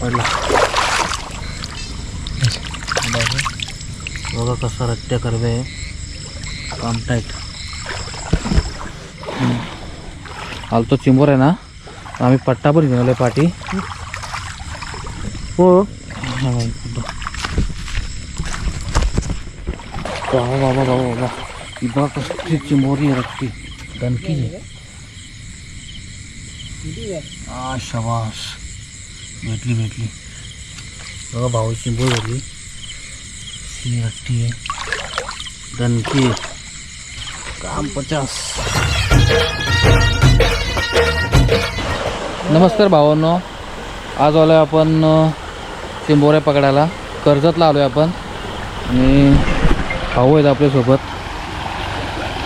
पडला बघा कसा रट्ट्या करवे काम टाईट. आलतो चिंबोर आहे ना, आम्ही पट्टा पण घेऊन आलोय पाठी. हो बाबा बाबा बाबा बघा कसली चिंबोरी रट्टी दणकी. शाबास भेटली बघा भाऊ चिंबोरी भेटली. सी रट्टी आहे दणकी काम 50. नमस्कार भावांनो, आज आलो आहे आपण चिंबोऱ्या पकडायला. कर्जतला आलो आहे आपण आणि भाऊ आहेत आपल्यासोबत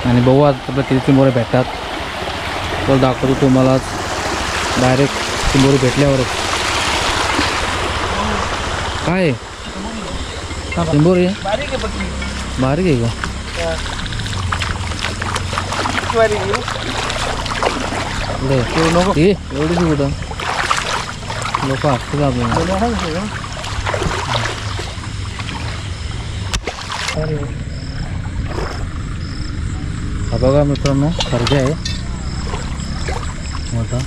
आणि भाऊ आज आपल्या किती चिंबोऱ्या भेटतात तर दाखवतो तुम्हाला. डायरेक्ट चिंबोरी भेटल्यावरच काय चिंबोरी बारीक आहे का? एवढीच कुठं लोक असतील आपल्याला. हा बघा मित्रांनो, खर्गे आहे मोठा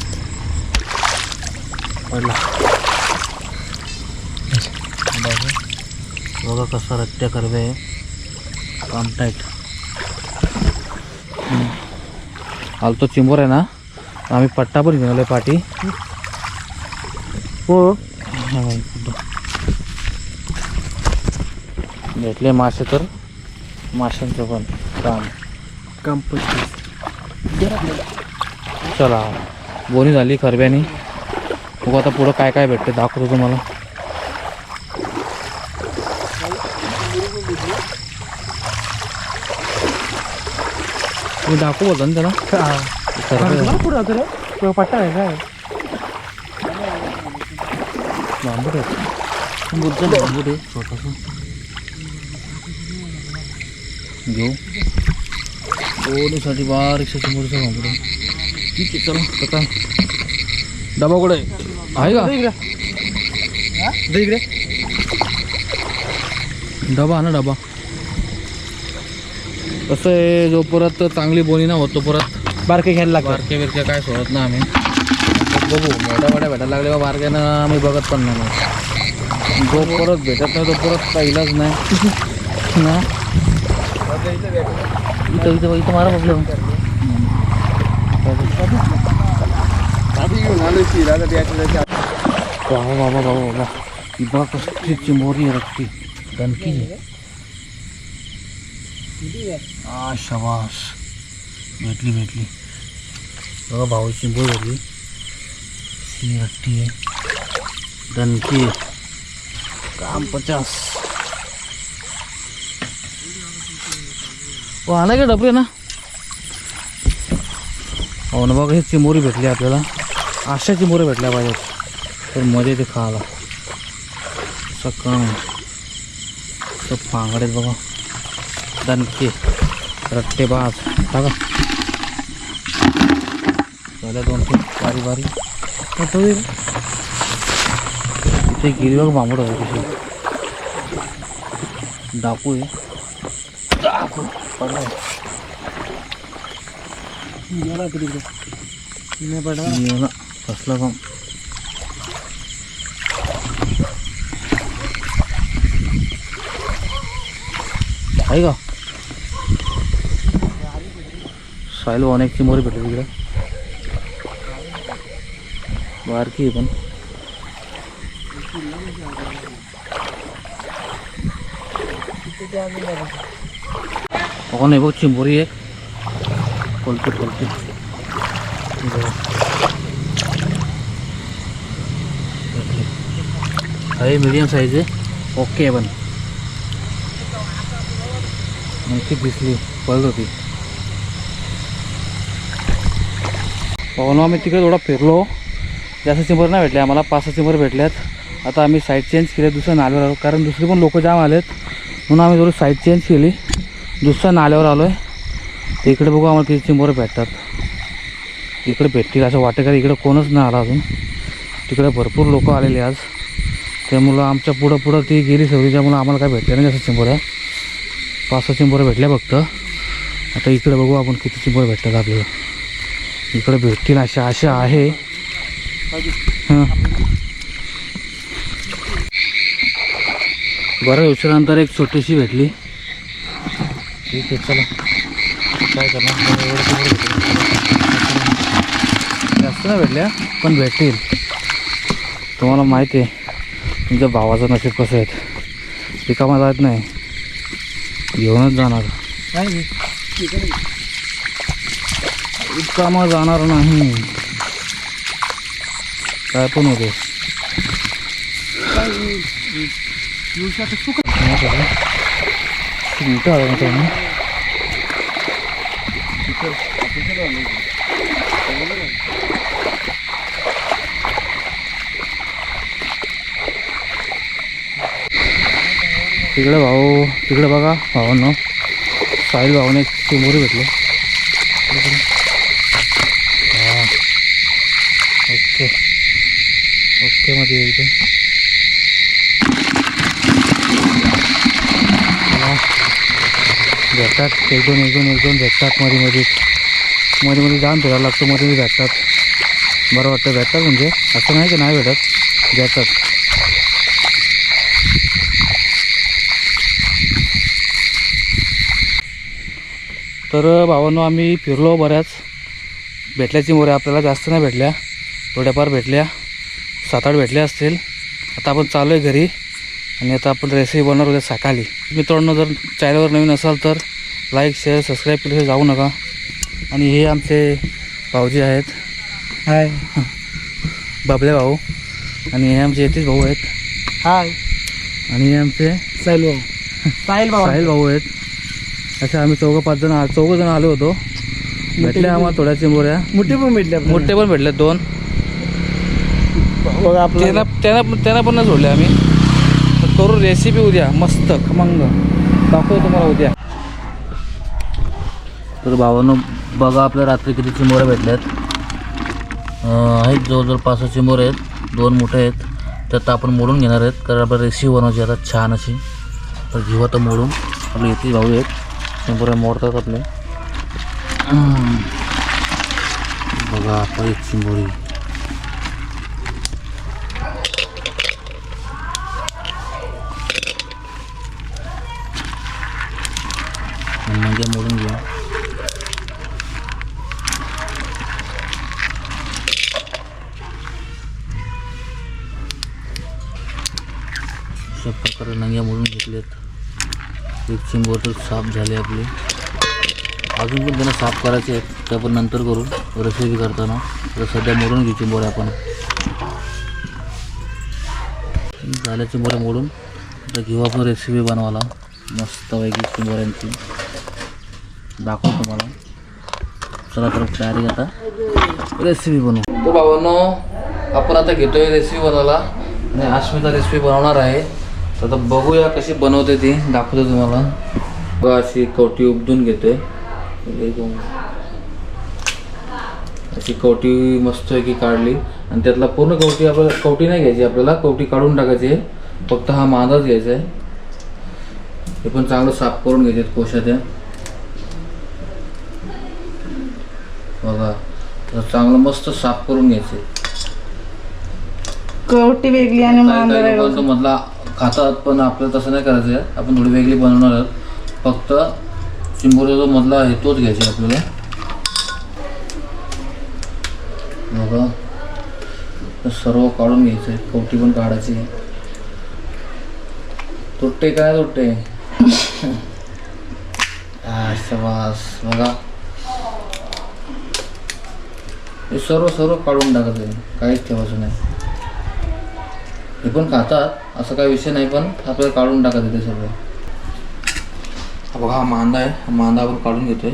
पडला. बघा कसा रट्ट्या करवे काम टाईट. आलतो चिंबोर आहे ना, आम्ही पट्टा पण घेऊन आलोय पाठी. हो भेटले मासे तर माशांचं पण काम चला. बोनी झाली खरब्यानी. बघू आता पुढं काय काय भेटते दाखवतो तुम्हाला. तुम्ही दाखवू बोलता ना त्याला पट्टा आहे काय बांबूट आहे बांबूट आहे छोटंसं घेऊ. दोन्हीसाठी बारीकशा समोरचा बांबूट आहे. ठीक आहे चला. आता डबा कुठे आहे का? इकडे डबा ना डबा. कसं आहे, जो परत चांगली बोनी ना होतो परत बारके घ्यायला लागतात. बारके बिरके काय सोडत ना आम्ही. बघू मोठ्या भेटायला लागले बा बारक्यानं आम्ही बघत पण नाही. मग जो परत भेटत नाही तो परत काही इलाज नाही ना. इथं मारा बघलं बाबा बाबा बाबा बघा कसली चिंबोरी रट्टी दणकी. शाबास भेटली बघा भाऊ चिंबोरी भेटली. सी रट्टी आहे दणकी काम 50. आला का डबरे ना. हो ना बघा, हे चिंबोरी भेटली आपल्याला. अशा चिंबोऱ्या भेटल्या पाहिजेत तर मजा येते खायला. सकाळ सब फांगडे बघा दणके रट्टे बाज बघा. पहिल्या 2 बारी इथे गिरी बघ बांबूड आहे कशी डाकू आहे. कसला काम आहे का? सायलो अनेक चिंबोरी भेटली तिकडे बारकी पण. नाही बघ चिंबोरी एक कोलते आहे मीडियम साईज आहे. ओके पण नक्की दिसली पळत होती. पवन आम्ही तिकडे थोडा फिरलो. जास्त चिंबर नाही भेटले आम्हाला. 5-6 चिंबर भेटल्यात. आता आम्ही साईड चेंज केले. दुसऱ्या नाल्यावर आलो कारण दुसरे पण लोक जाम आलेत म्हणून आम्ही थोडी साईड चेंज केली. दुसऱ्या नाल्यावर आलो आहे. इकडे बघू आम्हाला किती चिंबोरं भेटतात. इकडे भेटतील असं वाटेल. इकडे कोणच नाही आला अजून. तिकडे भरपूर लोक आलेले आज. त्यामुळं आमच्या पुढं ती गेली सगळी, त्यामुळं आम्हाला काय भेटल्या नाही जास्त चिंबोऱ्या. 5-6 चिंबोऱ्या भेटल्या फक्त. आता इकडे बघू आपण किती चिंबोऱ्या भेटतात आपल्याला. इकडे भेटतील अशा आशा आहे. हां, बरं उशिरानंतर एक छोटीशी भेटली. ठीक आहे, चला काय करणार. जास्त नाही भेटल्या पण भेटतील. तुम्हाला माहिती आहे तुमच्या भावाचं नशीब कसं आहे. रिकामा जात नाही, घेऊनच जाणार. रिकामा जाणार नाही, काय पण होते. तिकडे भाऊ, तिकडे बघा भावांनो, साहिल भावाने एक चिंबोरी भेटले. हां, ओके ओके मध्ये एकदम. भेटतात एक दोन भेटतात. मध्ये जाऊन फिरायला लागतो. मध्ये भेटतात, बरं वाटतं. भेटतात म्हणजे असं नाही की नाही भेटत, भेटतात. तर भावांनो आम्ही फिरलो बऱ्याच. भेटल्या चिंबोऱ्या आपल्याला जास्त नाही भेटल्या, थोड्याफार भेटल्या. 7-8 भेटल्या असतील. आता आपण चालू आहे घरी आणि आता आपण रेसिपी बनवणार उद्या सकाळी. मित्रांनो, जर चॅनलवर नवीन असाल तर लाईक शेअर सबस्क्राईब केल्याशिवाय जाऊ नका. आणि हे आमचे भाऊजी आहेत. हाय बाबले भाऊ. आणि हे आमचे यतीश भाऊ आहेत. हाय. आणि हे आमचे साहिल भाऊ आहेत. असे आम्ही 4-5 जण आलो होतो. भेटले आम्हाला थोड्या चिंबोऱ्या. मोठे पण भेटले, मोठे पण भेटले 2. आपल्याला त्यांना पण नाही सोडले आम्ही. तर करू रेसिपी उद्या मस्त खमंग, दाखवतो तुम्हाला उद्या. तर भावांनो बघा आपल्या रात्री किती चिंबोऱ्या भेटल्यात. आहेत जवळजवळ 5-6 चिंबोऱ्या आहेत. 2 मोठे आहेत. त्यात आपण मोडून घेणार आहेत कारण आपल्याला रेसिपी बनवायची आता छान अशी. तर घेऊ आता मोडून. आपले येते भाऊ आहेत, चिंबोऱ्या मोडतात आपले. बघा आपण एक चिंबोरी. म्हणजे मोडून घेऊ. अशा प्रकारे नंग्या मोडून घेतलेत. एक चिंबोरी साफ झाली आपली. अजून पण त्यांना साफ करायचे आहेत, ते आपण नंतर करू रेसिपी करताना. तर सध्या मोडून घेऊ चिंबोऱ्या आपण. झाल्या चिंबोऱ्या मोडून. तर घेऊ आपण रेसिपी बनवायला मस्तपैकी चिंबोऱ्यांची. दाखवतो तुम्हाला. चला तर तयारी आता रेसिपी बनवू. तो भावांनो आपण आता घेतोय रेसिपी बनवायला आणि अस्मिता रेसिपी बनवणार आहे. तर आता बघूया कशी बनवते ती, दाखवतो तुम्हाला. बघा अशी कवटी उपदून घेते. अशी कवटी मस्तपैकी काढली आणि त्यातला पूर्ण कवटी आपल्याला कवटी नाही घ्यायची, आपल्याला कवटी काढून टाकायची आहे. फक्त हा मांदाच घ्यायचा आहे. हे पण चांगलं साफ करून घ्यायचे कोशात. बघा तर चांगलं मस्त साफ करून घ्यायचे. कवटी वेगळी आणि मधला खातात, पण आपल्याला तसं नाही करायचं आहे. आपण थोडी वेगळी बनवणार आहोत. फक्त चिंबोरी जो मधला आहे तोच घ्यायचा आपल्याला. बघा तर सर्व काढून घ्यायचं आहे. कवटी पण काढायची. तुटते काय तुटते शाबास. बघा हे सर्व काढून टाकायचं आहे, काहीच ठेवायचं नाही. हे पण खातात असं काही विषय नाही, पण आपल्याला काढून टाकायचं ते सर्व. बघा हा मांदा आहे, हा मांदा आपण काढून घेतोय.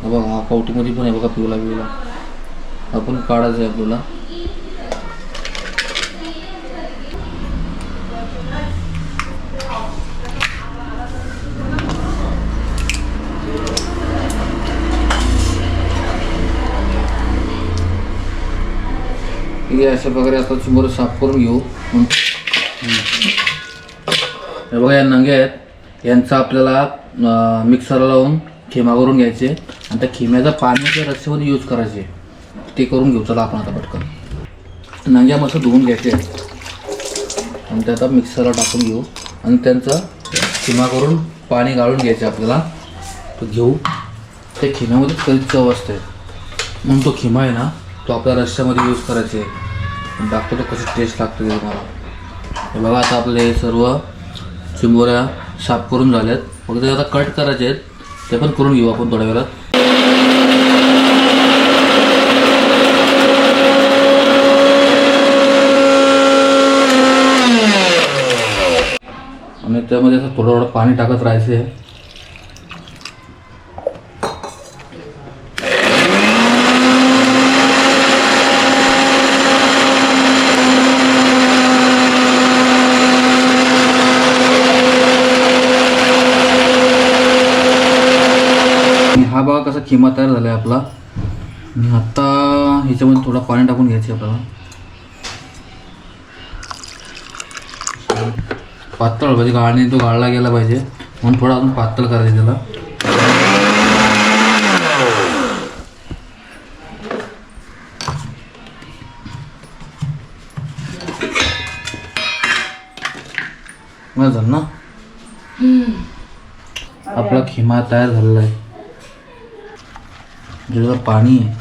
बघा हा कवटीमध्ये पण आहे बघा, पिवला आपण काढायचं आहे आपल्याला. ठीक आहे. अशा प्रकारे आता चिंबोरे साफ करून घेऊ. हे बघा, या नंगे आहेत, यांचा आपल्याला मिक्सरला लावून खिमा करून घ्यायचे आणि त्या खिम्याचा पाण्याच्या रस्स्यामध्ये यूज करायचे. ते करून घेऊ. चला आपण आता पटकन नंग्या मस्त धुवून घ्यायचे आणि ते आता मिक्सरला टाकून घेऊ आणि त्यांचा खिमा करून पाणी गाळून घ्यायचे आपल्याला. तो घेऊ. त्या खिम्यामध्ये कधी चव असते म्हणून तो खिमा आहे ना, तो आपल्या रस्स्यामध्ये यूज करायचे. दाखवतो कशी टेस्ट लागते ते तुम्हाला. हे बघा, आता आपले सर्व चिंबोऱ्या साफ करून झाल्यात. फक्त ते आता कट करायचे आहेत, ते पण करून घेऊ आपण थोड्या वेळात. आणि त्यामध्ये असं थोडं थोडं पाणी टाकत राहायचं आहे. हा बघा कसा खिमा तयार झाला आहे आपला. आणि आता ह्याच्यामध्ये थोडं पाणी टाकून घ्यायचं आपल्याला. पातळ पाहिजे, गाळणी तो गाळला गेला पाहिजे म्हणून थोडं अजून पातळ करायचं त्याला. झालं ना, आपला खिमा तयार झालेला आहे. ज्याचं पाणी आहे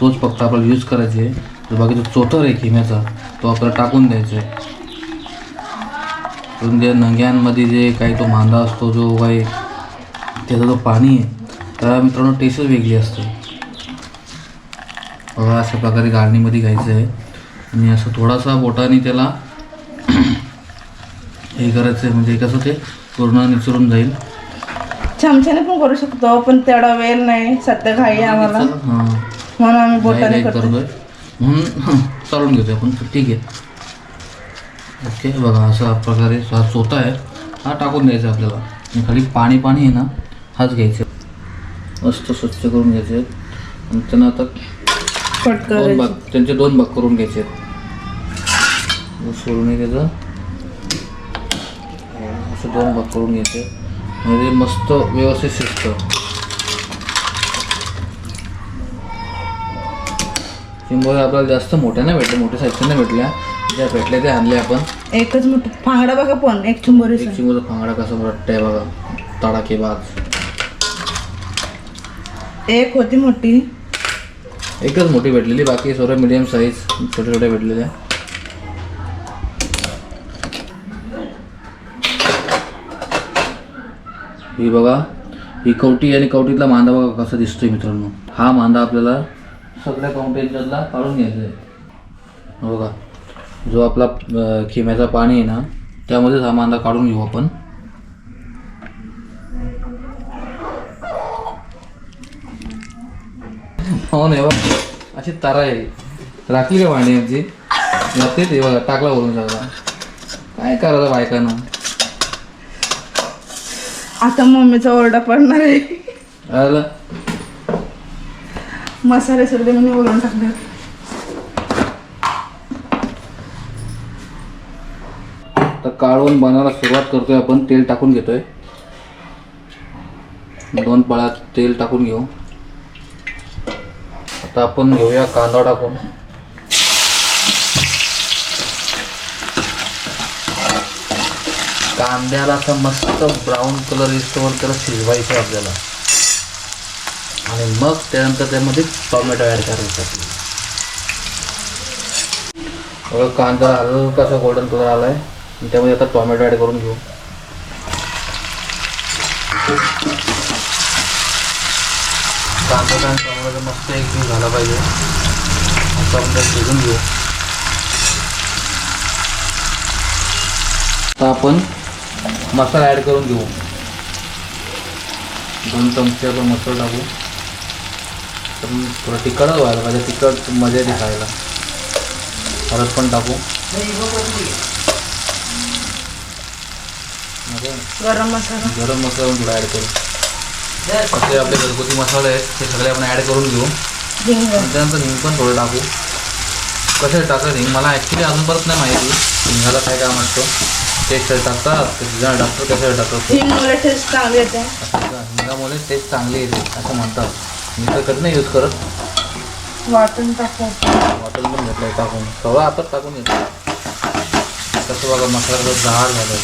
तोच फक्त आपल्याला यूज करायचे आहे. जो बाकी जो चोथर आहे खिम्याचा तो आपल्याला टाकून द्यायचा आहे. पण जे नंग्यांमध्ये जे काही तो मांदा असतो, जो काही त्याचा जो पाणी आहे त्याला मित्रांनो टेस्टच वेगळी असते. बघा, अशा प्रकारे गाळणीमध्ये घ्यायचं आहे आणि असं थोडासा बोटाने त्याला हे करायचं आहे, म्हणजे कसं ते पूर्ण निचरून जाईल. चमच्याने पण करू शकतो, पण तेवढा वेळ नाही, सध्या घाई आहे आम्हाला, म्हणून आम्ही बोटाने करतोय. म्हणून चालून घेतोय आपण. ठीक आहे, ओके. बघा, अशा प्रकारे हा चोथा आहे, हा टाकून द्यायचा आपल्याला. आणि खाली पाणी आहे ना, हाच घ्यायचे, मस्त स्वच्छ करून घ्यायचे आणि त्यांना आता कट दोन भाग, त्यांचे 2 भाग करून घ्यायचे. सोडून त्याचं असं 2 भाग करून घ्यायचे म्हणजे मस्त व्यवस्थित शिजतं. चिंबोऱ्या आपल्याला जास्त मोठ्या नाही भेटल्या, मोठ्या साईजच्या नाही भेटल्या. ज्या भेटल्या त्या आणल्या आपण. एकच मोठा फांगडा बघा, पण एक चिंबोरीचा. एक चिंबोरीचा फांगडा कसा मोठा आहे बघा, तडाखेबाज. एक होती मोठी, एकच मोठी भेटलेली, बाकी सर्व मीडियम साईज छोट्या छोट्या भेटलेल्या. ही बघा, ही कवटी आणि कवटीतला मांदा बघा कसा दिसतोय मित्रांनो. हा मांदा आपल्याला सगळ्या कवटीतला काढून घ्यायचा आहे. बघा, जो आपला खिम्याचा पाणी आहे ना, त्यामध्येच हा मांदा काढून घेऊ आपण. हो नाही बघा, अशी तारा आहे, राखली का भांडी आमची लागते ते बघा, टाकला बोलून सगळा. काय करायचं बायकांना. आता मम्मीचा ओरडा पडणार आहे. आला मसाले सगळे मी वरून टाकले. तर काढून बनायला सुरुवात करतोय आपण. तेल टाकून घेतोय, 2 पळ्या तेल टाकून घेऊ. आता आपण घेऊया कांदा टाकून. कांद्याला असा मस्त ब्राऊन कलर येतोवर त्याला शिजवायचं आपल्याला आणि मग त्यानंतर त्यामध्ये टोमॅटो ॲड करायचा. बघा, कांदा हलका असा गोल्डन कलर आला आहे, त्यामध्ये आता टोमॅटो ॲड करून घेऊ. कांदा आणि टोमॅटो मस्त एक झाला पाहिजे, आता आपण शिजून घेऊ. आता आपण मसाला ॲड करून घेऊ. 2 चमचे आपण मसाला टाकू. तर थोडं तिखटच व्हायला पाहिजे, तिखट मजा येते खायला. हळद पण टाकू. गरम मसाला पण थोडा ॲड करू. असे आपले घरगुती मसाले आहेत ते सगळे आपण ॲड करून घेऊ. त्यानंतर हिंग पण थोडं टाकू. कसं टाकतात हिंग मला ॲक्च्युली अजून परत नाही माहिती हिंगाला काय काम असतं. टेस्ट टाकतात डॉक्टर कसं टाकतात हिंगमुळे टेस्ट चांगली येते. हिंगामुळे टेस्ट चांगली येते असं म्हणतात. मी तर कधी नाही यूज करत. वाटून टाकू. वाटून पण घेतलं टाकून सगळं आता टाकून येतो. कसं बघा मसाला जाड झालं.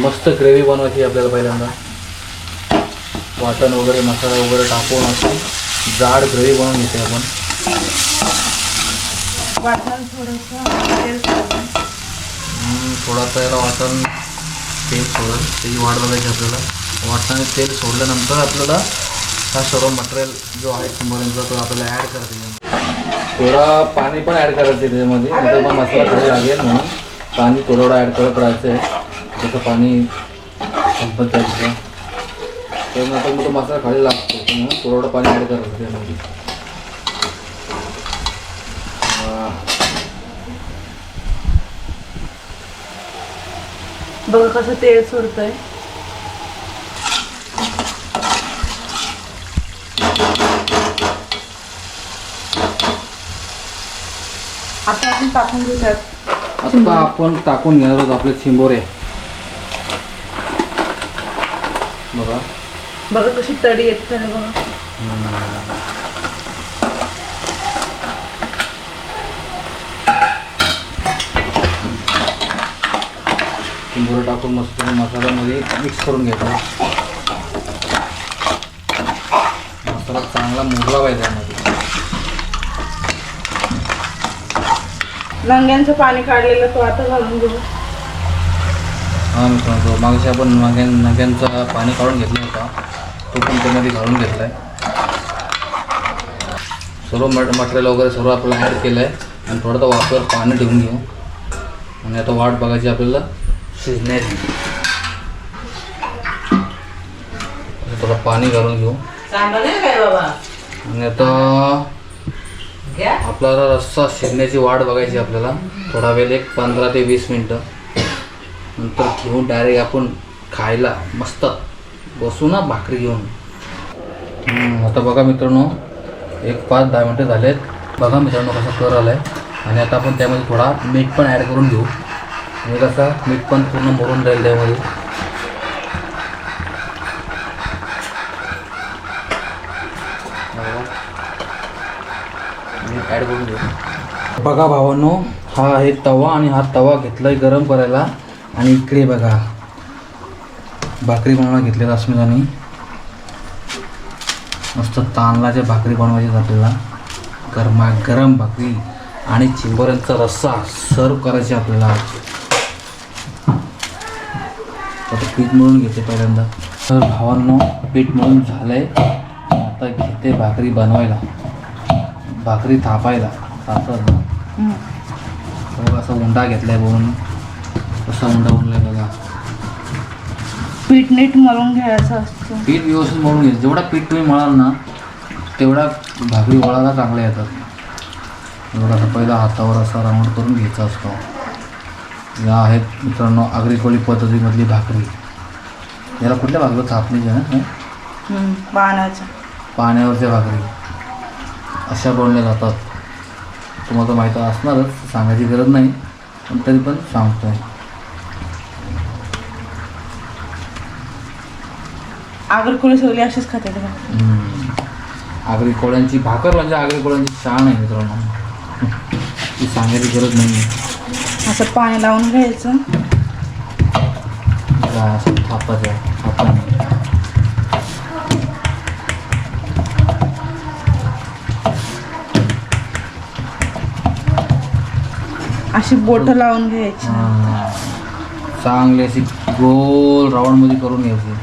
मस्त ग्रेव्ही बनवायची आपल्याला पहिल्यांदा. वाटण वगैरे मसाला वगैरे टाकून अशी जाड ग्रेव्ही बनवून घेते आपण. वाटण थोडंसं तेल सोडून. थोडासा याला वाटण तेल सोडेल त्याची वाट बघायची आपल्याला. वाटणाने तेल सोडल्यानंतर आपल्याला हा सर्व मटेरियल जो आहे चिंबोऱ्यांचा तो आपल्याला ॲड करता थोडा पाणी पण ॲड करायचं त्याच्यामध्ये नंतर मग मसाला खाली लागेल म्हणून पाणी थोडं ॲड करत राहायचं आहे. त्याचं पाणी संपत जायचं त्यानंतर मग तो मसाला खाली लागतो म्हणून थोडं पाणी ॲड करायचं त्यामध्ये. बघा कसं तेल सोडतंय. आता आपण टाकून घेऊ त्यात. आता आपण टाकून घेणार आहोत आपले चिंबोरे. बघा बघा कशी तडी येत आहे बघा. चिंबोरे टाकून मस्त मसाल्यामध्ये मिक्स करून घ्यायचा. मसाला चांगला मुरला पाहिजे त्यामध्ये. वांग्यांचं पाणी काढलेलं तो आता घालून घेऊ. हां मित्रांनो मागशी आपण वांग्यांचं पाणी काढून घेतलं होता तो पण त्यामध्ये घालून घेतला आहे. सर्व मटेरियल वगैरे सर्व आपल्याला ॲड केलं आहे आणि थोडं वाफेवर पाणी ठेवून घेऊ आणि आता वाट बघायची आपल्याला शिजण्याची. थोडं पाणी घालून घेऊ आणि आता आपल्याला रस्सा शिजण्याची वाट बघायची आपल्याला. थोडा वेळ 15 ते 20 मिनटं नंतर घेऊन डायरेक्ट आपण खायला मस्त बसू ना भाकरी घेऊन. आता बघा मित्रांनो 5-10 मिनटं झालेत. बघा मित्रांनो कसा कलर आला आहे आणि आता आपण त्यामध्ये थोडा मीठ पण ॲड करून घेऊ. म्हणजे कसं मीठ पण पूर्ण मोडून जाईल त्यामध्ये. मीठ ॲड करून घेऊ. बघा भावांनो हा आहे तवा आणि हा तवा घेतलाय गरम करायला आणि इकडे बघा भाकरी बनवायला घेतलेला अस्मिताने. मस्त तांदळाच्या भाकरी बनवायची आपल्याला. गरम भाकरी आणि चिंबोऱ्यांचा रस्सा सर्व करायचे आपल्याला. आता पीठ मळून घेते पहिल्यांदा. तर भावांनो पीठ मळून झालंय. आता घेते भाकरी बनवायला भाकरी थापायला. असा उंडा घेतलाय बनवून. कसा उंडा बनलाय बघा. पीठ नीट मळून घ्यायचं असतं. पीठ व्यवस्थित मळून घ्यायचं. जेवढा पीठ तुम्ही मळाल ना तेवढा भाकरी वळायला चांगल्या येतात. एवढा असा पहिला हातावर असा राऊंड करून घ्यायचा असतो. या आहेत मित्रांनो आगरी कोळी पद्धतीमधली भाकरी. याला कुठल्या भाकरी थापणीच्या ना पाण्यावरच्या भाकरी अशा बनवल्या जातात. तुम्हाला तर माहीत असणारच सांगायची गरज नाही पण तरी पण सांगतोय. आगरी कोळी सगळी अशीच खाते का. आगरी कोळ्यांची भाकर म्हणजे आगरी कोळ्यांची शान आहे मित्रांनो. ती सांगायची गरज नाही. असं पाणी लावून घ्यायचं. असं थापायचं हाताने. अशी बोटं लावून घ्यायची. चांगली अशी गोल राऊंडमध्ये करून घ्यायची.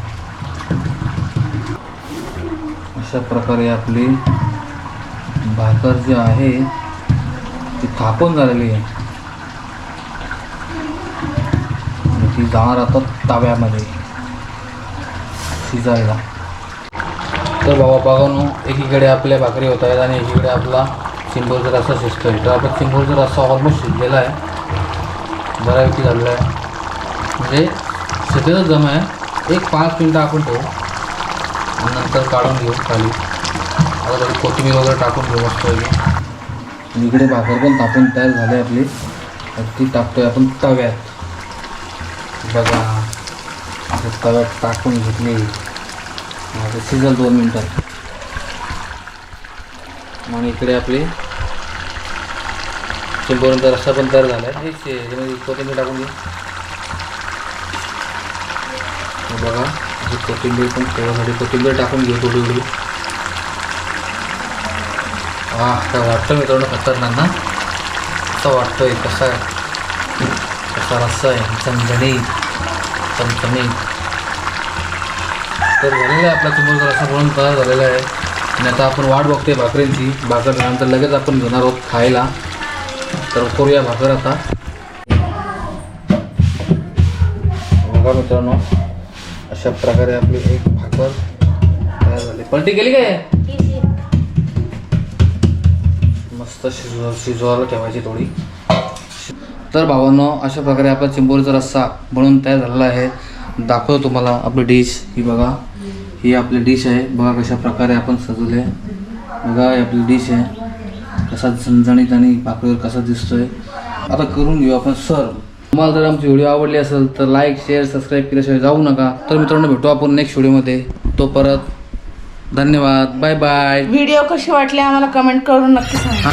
अशा प्रकारे आपली भाकर जी आहे ती थापून झालेली आहे. ती जाणार आता तव्यामध्ये शिजायला. तर बाबा बघा एकीकडे आपल्या भाकरी होत आहेत आणि एकीकडे आपला चिंबोरचा रस्सा शिजतो आहे. तर आपला चिंबोरचा रस्सा ऑलमोस्ट शिजलेला आहे. बऱ्यापैकी झालेला आहे म्हणजे शिजेलच जम आहे. 5 मिनटं आपण ठेवू आणि नंतर काढून घेऊ खाली. आता थोडी कोथिंबीर वगैरे टाकून घेऊ मस्त आणि इकडे भाकर पण तापून तयार झाली आपली. तर ती टाकतोय आपण तव्यात. बघा आता तव्यात टाकून घेतली. आता शिजल 2 मिनटात. मग इकडे आपली चिंबोऱ्यांचा रस्सा पण तयार झाला आहे. त्याच्यामध्ये कोथिंबीर टाकून घे. बघा कोथिंबीर पण तेव्हासाठी कोथिंबीर टाकून घेऊ थोडी थोडी. काय वाटतं मित्रांनो खतरनाक ना. असं वाटतोय कसा रस्सा आहे चमचमीत. तर झालेला आहे आपला चिंबोऱ्यांचा रस्सा बनवून तयार झालेला आहे. आणि आता आपण वाट बघतोय भाकरींची. भाकर झाल्यानंतर लगेच आपण घेणार आहोत खायला. तर करूया भाकर आता. बघा मित्रांनो अशा प्रकारे आपली एक भाकर तयार झाली. पलटी केली काय? मस्त शिजवायला ठेवायची थोडी. तर भावांनो अशा प्रकारे आपला चिंबोरीचा रस्सा बनवून तयार झालेला आहे. दाखवतो तुम्हाला आपली डिश. ही बघा ही आपली डिश आहे. बघा कशा प्रकारे आपण सजवले. बघा ही आपली डिश आहे. कसा झणझणीत आणि भाकरीवर कसा दिसतोय. आता करून घेऊ आपण सर्व. तुम्हाला जर आमची व्हिडिओ आवडली असेल तर लाईक शेअर सबस्क्राईब केल्याशिवाय जाऊ नका. तर मित्रांनो भेटू आपण नेक्स्ट व्हिडिओमध्ये. तो परत धन्यवाद. Bye bye. व्हिडिओ कशी वाटली आम्हाला कमेंट करून नक्की सांगा.